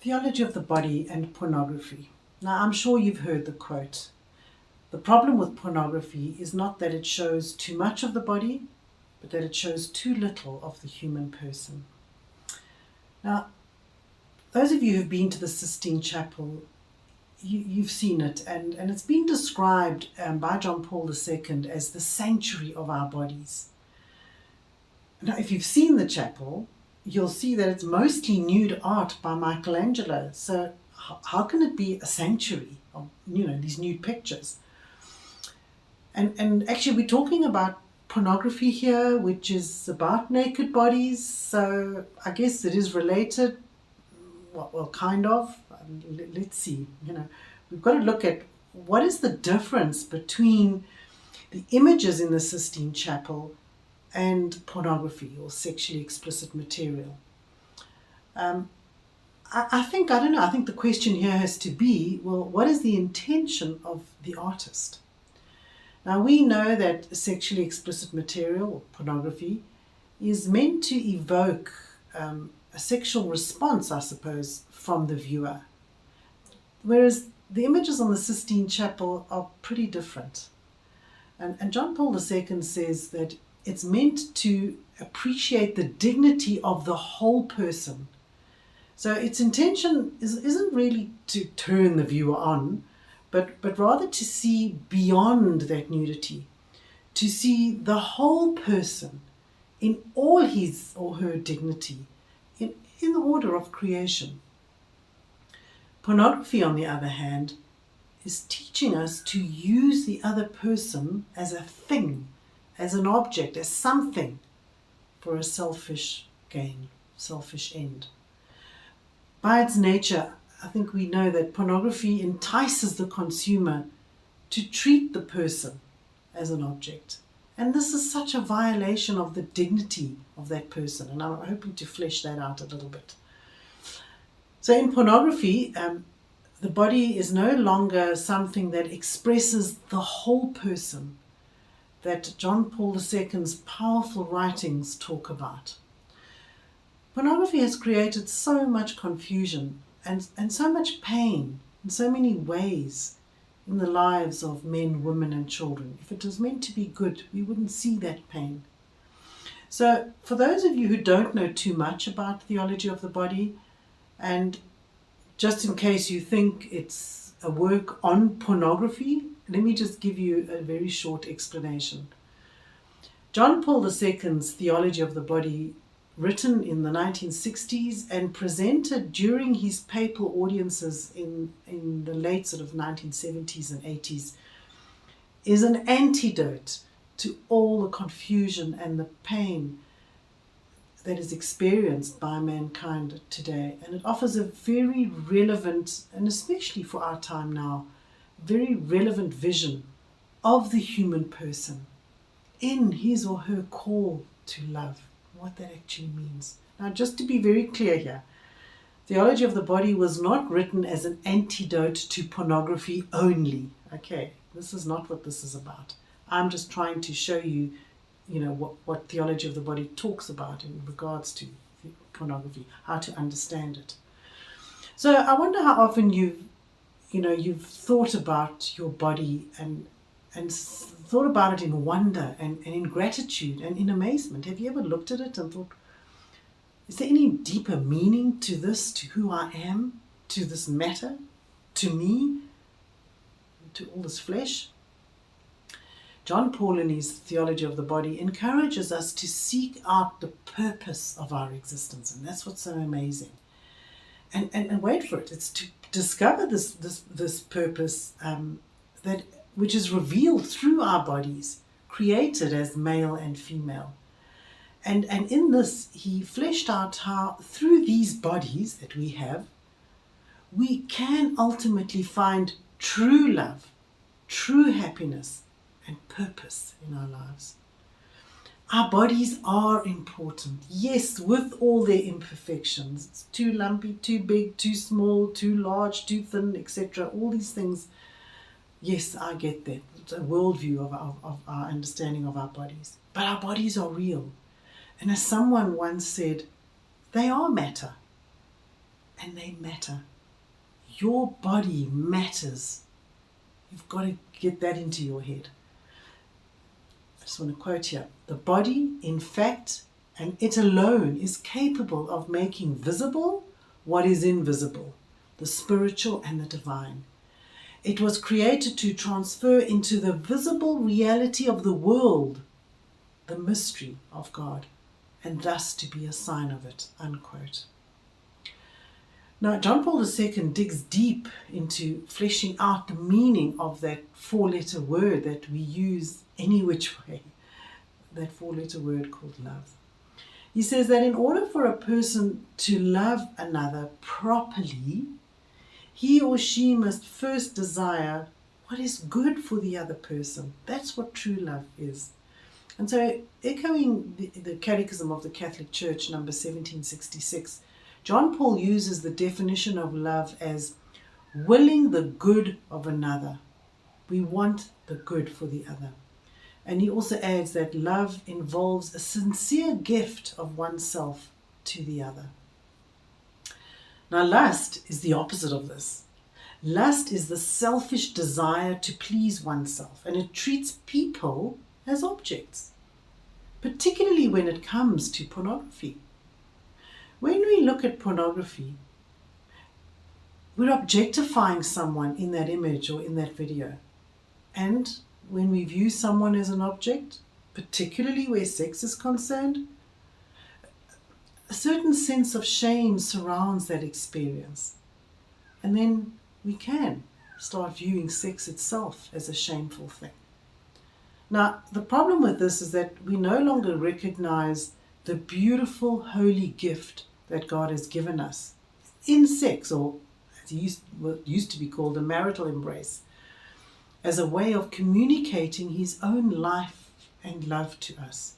Theology of the Body and Pornography. Now, I'm sure you've heard the quote. The problem with pornography is not that it shows too much of the body, but that it shows too little of the human person. Now, those of you who've been to the Sistine Chapel, you've seen it, and it's been described by John Paul II as the sanctuary of our bodies. Now, if you've seen the chapel, you'll see that it's mostly nude art by Michelangelo. So how can it be a sanctuary of, these nude pictures? And actually we're talking about pornography here, which is about naked bodies. So I guess it is related. Well, kind of. Let's see. We've got to look at what is the difference between the images in the Sistine Chapel and pornography or sexually explicit material. I think the question here has to be, well, what is the intention of the artist? Now, we know that sexually explicit material, or pornography, is meant to evoke a sexual response, I suppose, from the viewer. Whereas the images on the Sistine Chapel are pretty different. And John Paul II says that it's meant to appreciate the dignity of the whole person. So its intention isn't really to turn the viewer on, but rather to see beyond that nudity, to see the whole person in all his or her dignity, in the order of creation. Pornography, on the other hand, is teaching us to use the other person as a thing, as an object, as something for a selfish gain, selfish end. By its nature, I think we know that pornography entices the consumer to treat the person as an object. And this is such a violation of the dignity of that person. And I'm hoping to flesh that out a little bit. So in pornography, the body is no longer something that expresses the whole person that John Paul II's powerful writings talk about. Pornography has created so much confusion and so much pain in so many ways in the lives of men, women, and children. If it was meant to be good, we wouldn't see that pain. So for those of you who don't know too much about theology of the body, and just in case you think it's a work on pornography, let me just give you a very short explanation. John Paul II's Theology of the Body, written in the 1960s and presented during his papal audiences in the late sort of 1970s and 80s, is an antidote to all the confusion and the pain that is experienced by mankind today. And it offers a very relevant, and especially for our time now, very relevant vision of the human person in his or her call to love, what that actually means. Now, just to be very clear here, Theology of the Body was not written as an antidote to pornography only. Okay, this is not what this is about. I'm just trying to show you, what Theology of the Body talks about in regards to pornography, how to understand it. So I wonder how often you've thought about your body and thought about it in wonder and in gratitude and in amazement. Have you ever looked at it and thought, is there any deeper meaning to this, to who I am, to this matter, to me, to all this flesh? John Paul, in his Theology of the Body, encourages us to seek out the purpose of our existence, and that's what's so amazing. And wait for it. It's to discover this purpose which is revealed through our bodies, created as male and female. And in this, he fleshed out how through these bodies that we have, we can ultimately find true love, true happiness, and purpose in our lives. Our bodies are important, yes, with all their imperfections. It's too lumpy, too big, too small, too large, too thin, etc. All these things. Yes, I get that. It's a worldview of our understanding of our bodies. But our bodies are real. And as someone once said, they are matter. and they matter. Your body matters. You've got to get that into your head. I just want to quote here. The body, in fact, and it alone, is capable of making visible what is invisible, the spiritual and the divine. It was created to transfer into the visible reality of the world the mystery of God, and thus to be a sign of it, unquote. Now, John Paul II digs deep into fleshing out the meaning of that four-letter word that we use any which way, that four-letter word called love. He says that in order for a person to love another properly, he or she must first desire what is good for the other person. That's what true love is. And so, echoing the Catechism of the Catholic Church, number 1766, John Paul uses the definition of love as willing the good of another. We want the good for the other. And he also adds that love involves a sincere gift of oneself to the other. Now, lust is the opposite of this. Lust is the selfish desire to please oneself, and it treats people as objects, particularly when it comes to pornography. When we look at pornography, we're objectifying someone in that image or in that video. And when we view someone as an object, particularly where sex is concerned, a certain sense of shame surrounds that experience. And then we can start viewing sex itself as a shameful thing. Now, the problem with this is that we no longer recognize the beautiful, holy gift that God has given us in sex, or as it used to be called, a marital embrace, as a way of communicating His own life and love to us.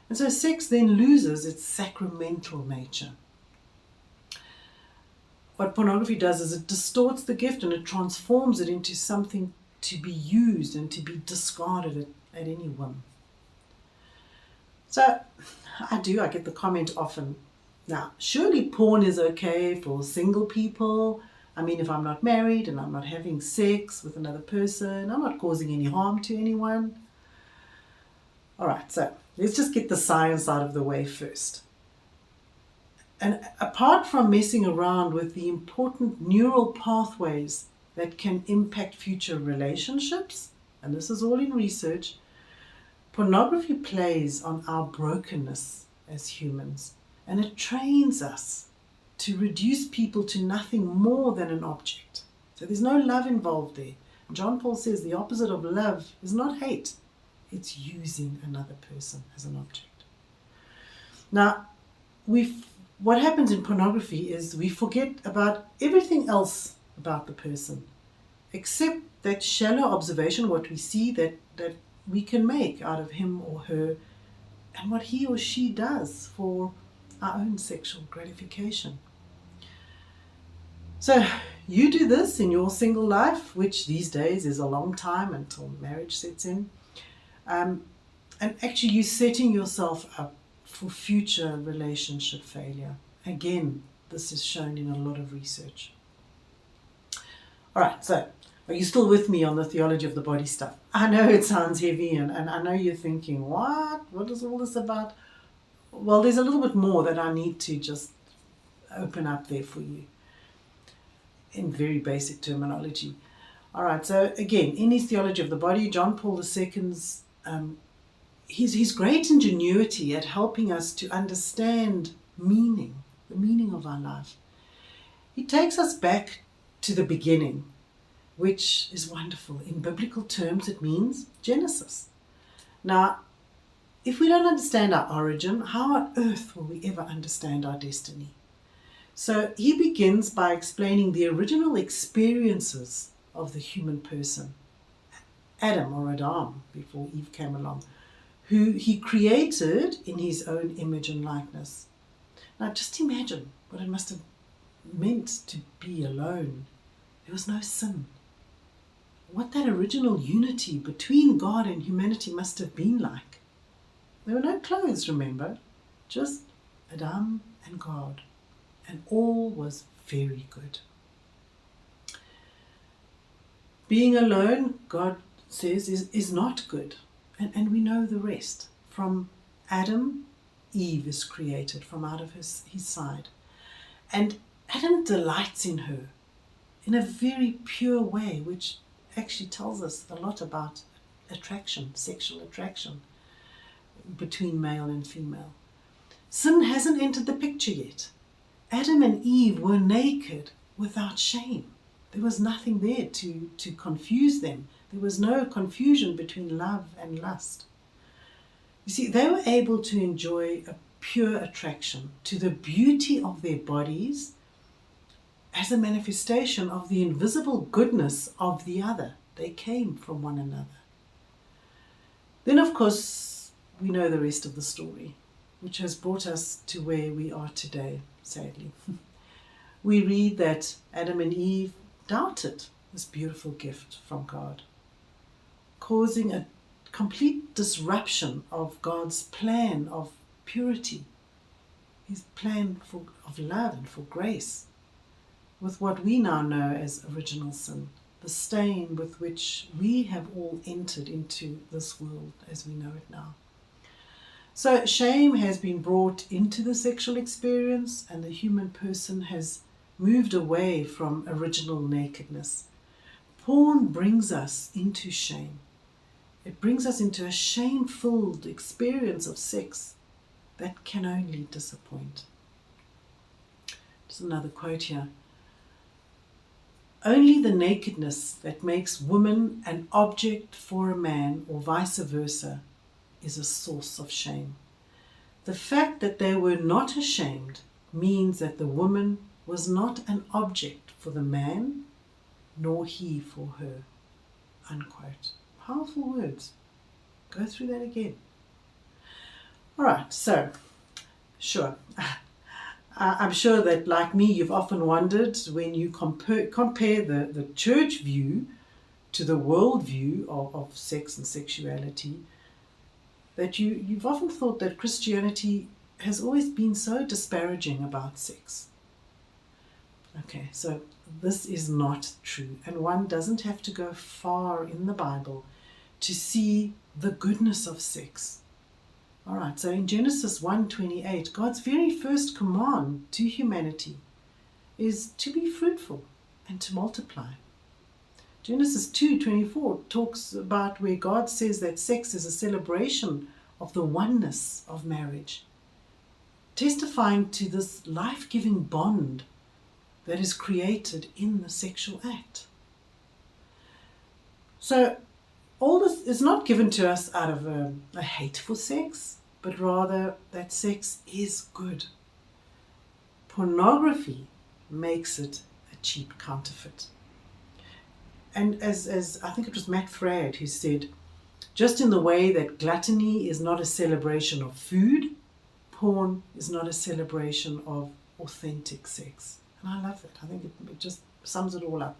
And so sex then loses its sacramental nature. What pornography does is it distorts the gift and it transforms it into something to be used and to be discarded at any whim. So I get the comment often, now surely porn is okay for single people. I mean, if I'm not married and I'm not having sex with another person, I'm not causing any harm to anyone. All right, so let's just get the science out of the way first. And apart from messing around with the important neural pathways that can impact future relationships, and this is all in research, pornography plays on our brokenness as humans, and it trains us to reduce people to nothing more than an object. So there's no love involved there. John Paul says the opposite of love is not hate. It's using another person as an object. Now, what happens in pornography is we forget about everything else about the person, except that shallow observation, what we see that we can make out of him or her, and what he or she does for our own sexual gratification. So you do this in your single life, which these days is a long time until marriage sets in. And actually you're setting yourself up for future relationship failure. Again, this is shown in a lot of research. All right, so are you still with me on the theology of the body stuff? I know it sounds heavy, and I know you're thinking, what is all this about? Well, there's a little bit more that I need to just open up there for you in very basic terminology. All right, so again, in his theology of the body, John Paul II's his great ingenuity at helping us to understand meaning, the meaning of our life. He takes us back to the beginning, which is wonderful. In biblical terms, it means Genesis. Now, if we don't understand our origin, how on earth will we ever understand our destiny? So he begins by explaining the original experiences of the human person, Adam or Adam, before Eve came along, who he created in his own image and likeness. Now just imagine what it must have meant to be alone. There was no sin. What that original unity between God and humanity must have been like. There were no clothes, remember, just Adam and God. And all was very good. Being alone, God says, is not good. And we know the rest. From Adam, Eve is created from out of his side. And Adam delights in her in a very pure way, which actually tells us a lot about attraction, sexual attraction between male and female. Sin hasn't entered the picture yet. Adam and Eve were naked without shame. There was nothing there to confuse them. There was no confusion between love and lust. You see, they were able to enjoy a pure attraction to the beauty of their bodies as a manifestation of the invisible goodness of the other. They came from one another. Then, of course, we know the rest of the story, which has brought us to where we are today, sadly. We read that Adam and Eve doubted this beautiful gift from God, causing a complete disruption of God's plan of purity, his plan of love and for grace, with what we now know as original sin, the stain with which we have all entered into this world as we know it now. So shame has been brought into the sexual experience, and the human person has moved away from original nakedness. Porn brings us into shame. It brings us into a shame-filled experience of sex that can only disappoint. Just another quote here. Only the nakedness that makes woman an object for a man, or vice versa, is a source of shame. The fact that they were not ashamed means that the woman was not an object for the man, nor he for her. Unquote. Powerful words. Go through that again. All right, so, sure. I'm sure that, like me, you've often wondered when you compare the church view to the world view of sex and sexuality, that you've often thought that Christianity has always been so disparaging about sex. Okay, so this is not true, and one doesn't have to go far in the Bible to see the goodness of sex. All right, so in Genesis 1:28, God's very first command to humanity is to be fruitful and to multiply. Genesis 2:24 talks about where God says that sex is a celebration of the oneness of marriage, testifying to this life-giving bond that is created in the sexual act. So all this is not given to us out of a hate for sex, but rather that sex is good. Pornography makes it a cheap counterfeit. And as I think it was Mac Frad who said, just in the way that gluttony is not a celebration of food, porn is not a celebration of authentic sex. And I love that. I think it just sums it all up.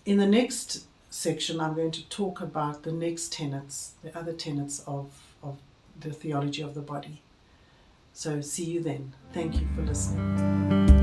In the next section, I'm going to talk about the next tenets, the other tenets of the theology of the body. So see you then. Thank you for listening.